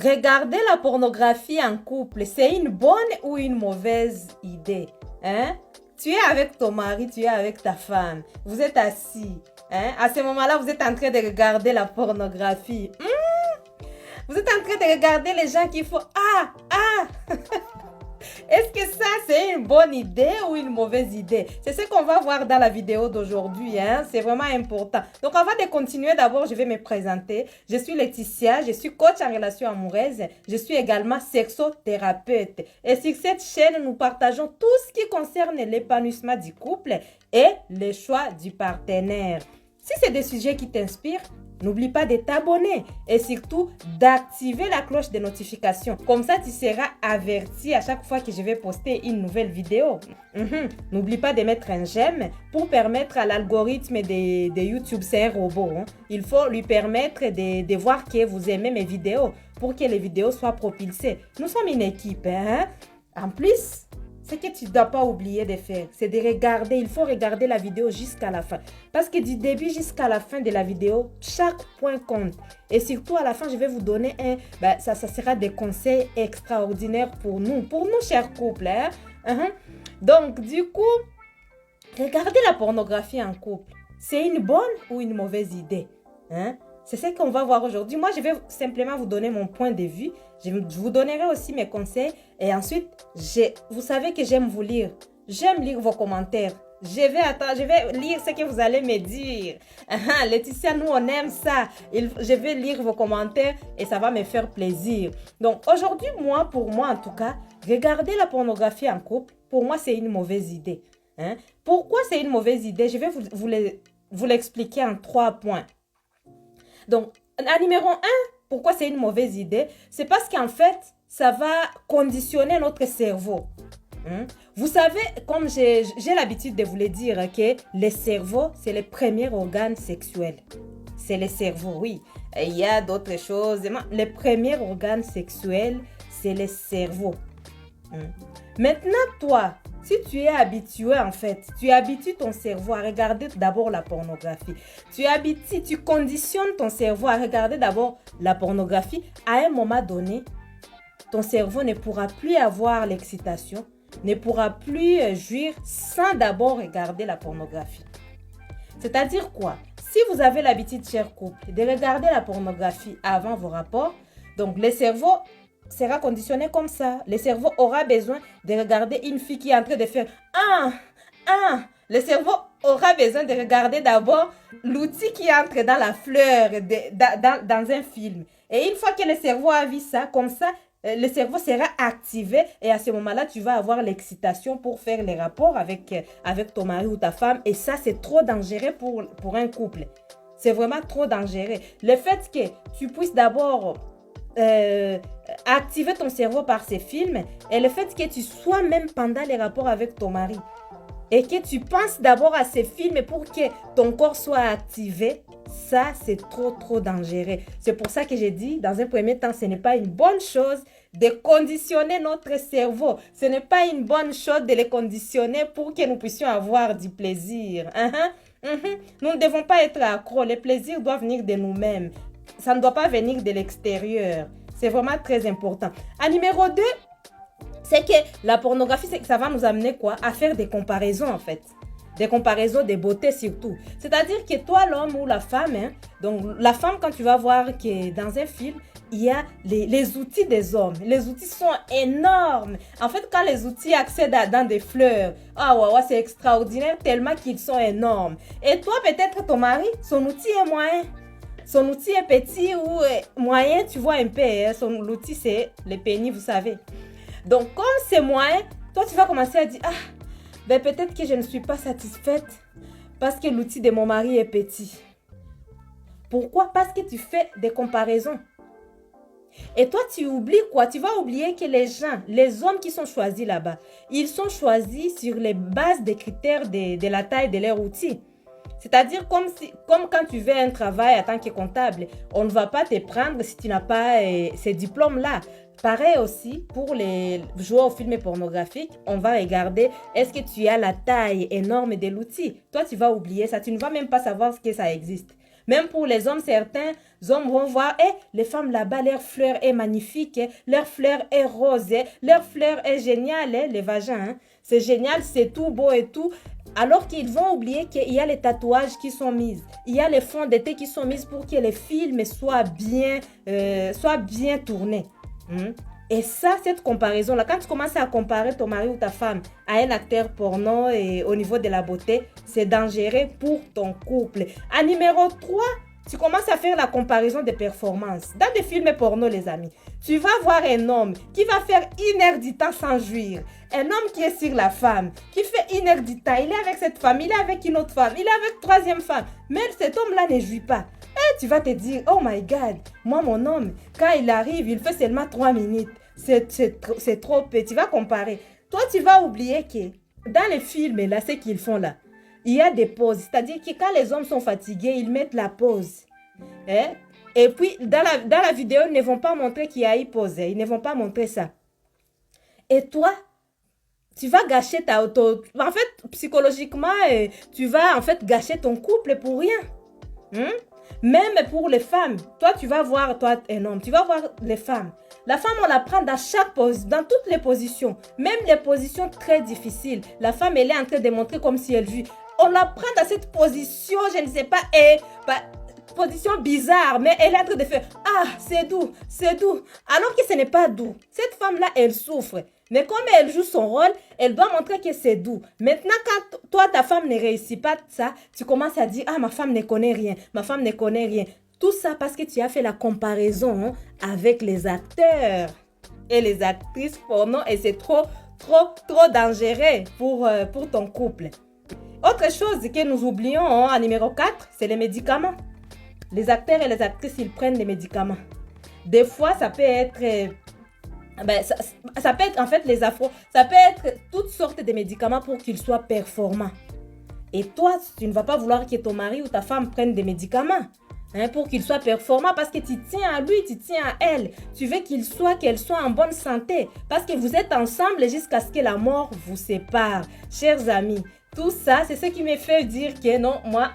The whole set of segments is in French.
Regarder la pornographie en couple, c'est une bonne ou une mauvaise idée? Hein? Tu es avec ton mari, tu es avec ta femme. Vous êtes assis. Hein? À ce moment-là, vous êtes en train de regarder la pornographie. Vous êtes en train de regarder les gens qui font « Ah! » Est-ce que ça, c'est une bonne idée ou une mauvaise idée? C'est ce qu'on va voir dans la vidéo d'aujourd'hui. Hein? C'est vraiment important. Donc, avant de continuer, d'abord, je vais me présenter. Je suis Laetitia, je suis coach en relations amoureuses. Je suis également sexothérapeute. Et sur cette chaîne, nous partageons tout ce qui concerne l'épanouissement du couple et le choix du partenaire. Si c'est des sujets qui t'inspirent, n'oublie pas de t'abonner et surtout d'activer la cloche de notification. Comme ça, tu seras averti à chaque fois que je vais poster une nouvelle vidéo. N'oublie pas de mettre un j'aime pour permettre à l'algorithme de YouTube, c'est un robot. Hein. Il faut lui permettre de voir que vous aimez mes vidéos pour que les vidéos soient propulsées. Nous sommes une équipe. Hein? En plus, ce que tu ne dois pas oublier de faire, c'est de regarder. Il faut regarder la vidéo jusqu'à la fin. Parce que du début jusqu'à la fin de la vidéo, chaque point compte. Et surtout, à la fin, je vais vous donner ça sera des conseils extraordinaires pour nous chers couples. Hein? Donc, du coup, regarder la pornographie en couple, c'est une bonne ou une mauvaise idée? Hein? C'est ce qu'on va voir aujourd'hui. Moi, je vais simplement vous donner mon point de vue. Je vous donnerai aussi mes conseils. Et ensuite, vous savez que j'aime vous lire. J'aime lire vos commentaires. Je vais lire ce que vous allez me dire. Laetitia, nous, on aime ça. Je vais lire vos commentaires et ça va me faire plaisir. Donc, aujourd'hui, pour moi en tout cas, regarder la pornographie en couple, pour moi, c'est une mauvaise idée. Hein? Pourquoi c'est une mauvaise idée? Je vais vous l'expliquer en 3 points. Donc, numéro 1, pourquoi c'est une mauvaise idée? C'est parce qu'en fait, ça va conditionner notre cerveau. Vous savez, comme j'ai l'habitude de vous le dire, que le cerveau, c'est le premier organe sexuel. C'est le cerveau, oui. Et il y a d'autres choses. Le premier organe sexuel, c'est le cerveau. Maintenant, toi, si tu es habitué, en fait, tu habitues ton cerveau à regarder d'abord la pornographie. Tu conditionnes ton cerveau à regarder d'abord la pornographie. À un moment donné, ton cerveau ne pourra plus avoir l'excitation, ne pourra plus jouir sans d'abord regarder la pornographie. C'est-à-dire quoi? Si vous avez l'habitude, cher couple, de regarder la pornographie avant vos rapports, donc le cerveau sera conditionné comme ça. Le cerveau aura besoin de regarder une fille qui est en train de faire Le cerveau aura besoin de regarder d'abord l'outil qui entre dans la fleur, dans un film. Et une fois que le cerveau a vu ça, comme ça, le cerveau sera activé et à ce moment-là, tu vas avoir l'excitation pour faire les rapports avec ton mari ou ta femme. Et ça, c'est trop dangereux pour un couple. C'est vraiment trop dangereux. Le fait que tu puisses d'abord activer ton cerveau par ces films et le fait que tu sois même pendant les rapports avec ton mari et que tu penses d'abord à ces films pour que ton corps soit activé, ça c'est trop dangereux. C'est pour ça que j'ai dit dans un premier temps, ce n'est pas une bonne chose de conditionner notre cerveau. Ce n'est pas une bonne chose de le conditionner pour que nous puissions avoir du plaisir. Nous ne devons pas être accros. Le plaisir doit venir de nous-mêmes. Ça ne doit pas venir de l'extérieur. C'est vraiment très important. À numéro 2, c'est que la pornographie, ça va nous amener quoi? À faire des comparaisons en fait. Des comparaisons de beauté surtout. C'est-à-dire que toi, l'homme ou la femme, donc la femme, quand tu vas voir que dans un film, il y a les outils des hommes. Les outils sont énormes. En fait, quand les outils accèdent dans des fleurs, c'est extraordinaire tellement qu'ils sont énormes. Et toi, peut-être ton mari, son outil est moyen. Son outil est petit ou moyen, tu vois un peu. L'outil, c'est le pénis, vous savez. Donc, comme c'est moyen, toi, tu vas commencer à dire, peut-être que je ne suis pas satisfaite parce que l'outil de mon mari est petit. Pourquoi? Parce que tu fais des comparaisons. Et toi, tu oublies quoi? Tu vas oublier que les hommes qui sont choisis là-bas, ils sont choisis sur les bases des critères de la taille de leur outil. C'est-à-dire comme quand tu fais un travail en tant que comptable, on ne va pas te prendre si tu n'as pas ces diplômes-là. Pareil aussi pour les joueurs aux films pornographiques, on va regarder est-ce que tu as la taille énorme de l'outil. Toi, tu vas oublier ça, tu ne vas même pas savoir que ça existe. Même pour les hommes, certains hommes vont voir, les femmes là-bas, leur fleur est magnifique, leur fleur est rose, leur fleur est géniale, les vagins. C'est génial, c'est tout beau et tout. Alors qu'ils vont oublier qu'il y a les tatouages qui sont mis, il y a les fonds d'été qui sont mis pour que les films soient bien tournés. Et ça, cette comparaison-là, quand tu commences à comparer ton mari ou ta femme à un acteur porno et au niveau de la beauté, c'est dangereux pour ton couple. À numéro 3, tu commences à faire la comparaison des performances. Dans des films porno, les amis, tu vas voir un homme qui va faire 1 heure du temps sans jouir. Un homme qui est sur la femme, qui fait 1 heure du temps. Il est avec cette femme, il est avec une autre femme, il est avec 3e femme. Mais cet homme-là ne jouit pas. Et tu vas te dire, oh my God, moi mon homme, quand il arrive, il fait seulement 3 minutes. C'est trop peu. Tu vas comparer. Toi, tu vas oublier que dans les films, là, ce qu'ils font là, il y a des pauses. C'est-à-dire que quand les hommes sont fatigués, ils mettent la pause. Et puis, dans la vidéo, ils ne vont pas montrer qu'il y a eu pause. Ils ne vont pas montrer ça. Et toi, tu vas gâcher en fait, psychologiquement, tu vas en fait gâcher ton couple pour rien. Même pour les femmes. Toi, tu vas voir, toi, un homme, tu vas voir les femmes. La femme, on la prend dans dans toutes les positions. Même les positions très difficiles. La femme, elle est en train de montrer comme si elle vit. On la prend dans cette position, je ne sais pas, position bizarre, mais elle est en train de faire « Ah, c'est doux, alors que ce n'est pas doux. Cette femme-là, elle souffre. Mais comme elle joue son rôle, elle doit montrer que c'est doux. Maintenant, quand toi, ta femme ne réussit pas ça, tu commences à dire « Ah, ma femme ne connaît rien, ma femme ne connaît rien. » Tout ça parce que tu as fait la comparaison avec les acteurs et les actrices porno et c'est trop dangereux pour ton couple. Autre chose que nous oublions en numéro 4, c'est les médicaments. Les acteurs et les actrices, ils prennent des médicaments. Des fois, ça peut être... ça peut être en fait ça peut être toutes sortes de médicaments pour qu'ils soient performants. Et toi, tu ne vas pas vouloir que ton mari ou ta femme prenne des médicaments. Pour qu'il soit performant parce que tu tiens à lui, tu tiens à elle. Tu veux qu'elle soit en bonne santé parce que vous êtes ensemble jusqu'à ce que la mort vous sépare. Chers amis, tout ça, c'est ce qui me fait dire que non, moi,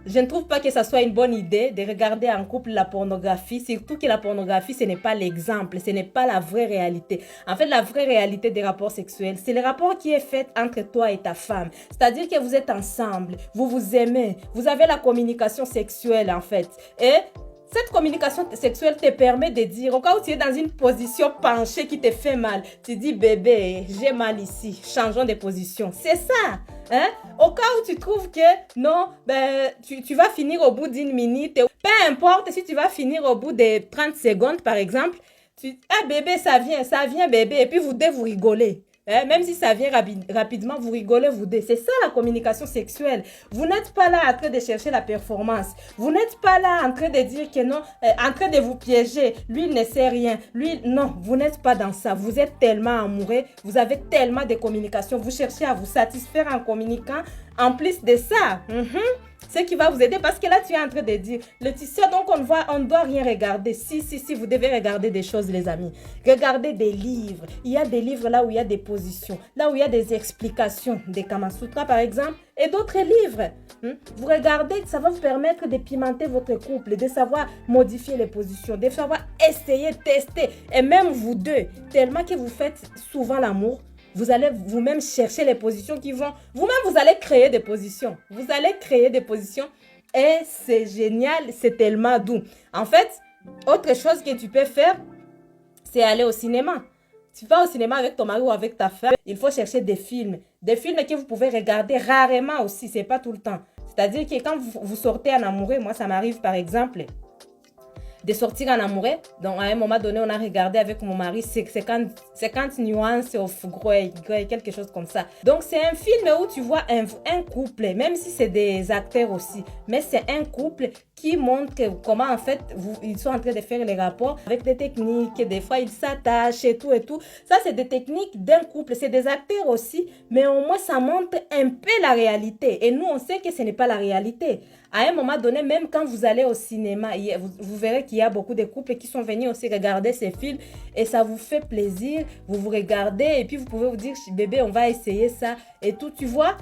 je ne trouve pas que ça soit une bonne idée de regarder en couple la pornographie, surtout que la pornographie, ce n'est pas l'exemple, ce n'est pas la vraie réalité. En fait, la vraie réalité des rapports sexuels, c'est le rapport qui est fait entre toi et ta femme. C'est-à-dire que vous êtes ensemble, vous vous aimez, vous avez la communication sexuelle en fait. Et cette communication sexuelle te permet de dire, au cas où tu es dans une position penchée qui te fait mal, tu dis bébé, j'ai mal ici, changeons de position. C'est ça. Au cas où tu trouves que non, tu vas finir au bout d'1 minute, peu importe si tu vas finir au bout de 30 secondes par exemple, bébé, ça vient bébé, et puis vous deux vous rigolez. Même si ça vient rapidement, vous rigolez, vous deux. C'est ça la communication sexuelle. Vous n'êtes pas là en train de chercher la performance. Vous n'êtes pas là en train de dire que non, en train de vous piéger. Lui, il ne sait rien. Lui, non, vous n'êtes pas dans ça. Vous êtes tellement amoureux. Vous avez tellement de communication. Vous cherchez à vous satisfaire en communiquant. En plus de ça, ce qui va vous aider parce que là, tu es en train de dire, Laetitia, donc on ne doit rien regarder. Si, vous devez regarder des choses, les amis. Regardez des livres. Il y a des livres là où il y a des positions, là où il y a des explications, des Kama Sutra par exemple, et d'autres livres. Vous regardez, ça va vous permettre de pimenter votre couple, de savoir modifier les positions, de savoir essayer, tester. Et même vous deux, tellement que vous faites souvent l'amour, vous allez vous-même chercher les positions qui vont... Vous-même, vous allez créer des positions. Vous allez créer des positions. Et c'est génial, c'est tellement doux. En fait, autre chose que tu peux faire, c'est aller au cinéma. Tu vas au cinéma avec ton mari ou avec ta femme. Il faut chercher des films. Des films que vous pouvez regarder rarement aussi. C'est pas tout le temps. C'est-à-dire que quand vous sortez en amoureux, moi, ça m'arrive par exemple... de sortir en amoureux. Donc, à un moment donné, on a regardé avec mon mari 50 nuances of Grey, quelque chose comme ça. Donc, c'est un film où tu vois un couple, même si c'est des acteurs aussi, mais c'est un couple qui montre comment, en fait, ils sont en train de faire les rapports avec des techniques. Des fois, ils s'attachent et tout et tout. Ça, c'est des techniques d'un couple. C'est des acteurs aussi, mais au moins, ça montre un peu la réalité. Et nous, on sait que ce n'est pas la réalité. À un moment donné, même quand vous allez au cinéma, vous verrez qu'il y a beaucoup de couples qui sont venus aussi regarder ces films et ça vous fait plaisir. Vous regardez et puis vous pouvez vous dire, bébé, on va essayer ça et tout. Tu vois,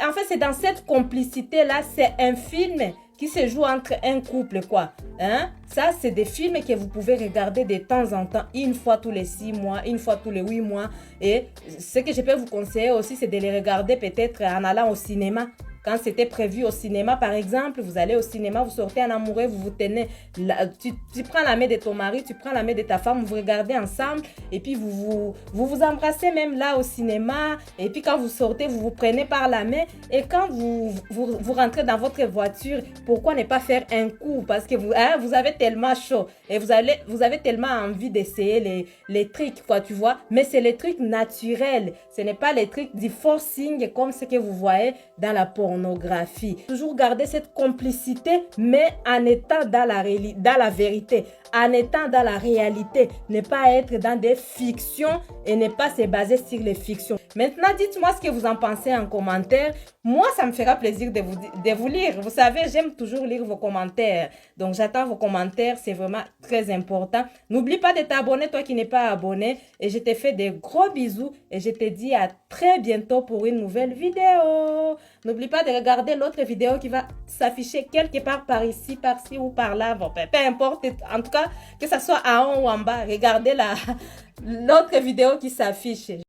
en fait, c'est dans cette complicité-là, c'est un film qui se joue entre un couple, quoi. Hein? Ça, c'est des films que vous pouvez regarder de temps en temps, une fois tous les 6 mois, une fois tous les 8 mois. Et ce que je peux vous conseiller aussi, c'est de les regarder peut-être en allant au cinéma. Quand c'était prévu au cinéma, par exemple, vous allez au cinéma, vous sortez en amoureux, vous vous tenez, tu prends la main de ton mari, tu prends la main de ta femme, vous regardez ensemble et puis vous embrassez même là au cinéma. Et puis quand vous sortez, vous vous prenez par la main. Et quand vous rentrez dans votre voiture, pourquoi ne pas faire un coup? Parce que vous avez tellement chaud et vous avez tellement envie d'essayer les trucs, quoi, tu vois. Mais c'est les trucs naturels, ce n'est pas les trucs du forcing comme ce que vous voyez dans la pornographie. Toujours garder cette complicité, mais en étant dans la vérité, en étant dans la réalité. Ne pas être dans des fictions et ne pas se baser sur les fictions. Maintenant, dites-moi ce que vous en pensez en commentaire. Moi, ça me fera plaisir de vous lire. Vous savez, j'aime toujours lire vos commentaires. Donc, j'attends vos commentaires. C'est vraiment très important. N'oublie pas de t'abonner, toi qui n'es pas abonné. Et je te fais des gros bisous. Et je te dis à très bientôt pour une nouvelle vidéo. N'oublie pas de regarder l'autre vidéo qui va s'afficher quelque part par ici, par-ci ou par-là. Bon, peu importe. En tout cas, que ce soit en haut ou en bas. Regardez l'autre vidéo qui s'affiche.